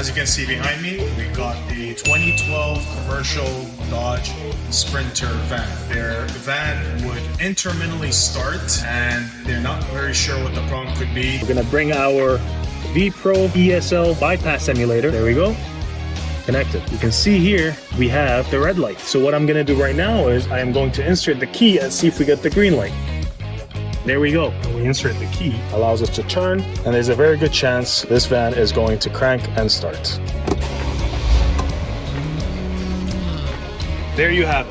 As you can see behind me, we got a 2012 commercial Dodge Sprinter van. Their van would intermittently start and they're not very sure what the problem could be. We're gonna bring our VEPRO ESL Bypass Emulator. There we go. Connected. You can see here we have the red light. So what I'm gonna do right now is I am going to insert the key and see if we get the green light. There we go. When we insert the key, allows us to turn, and there's a very good chance this van is going to crank and start. There you have it.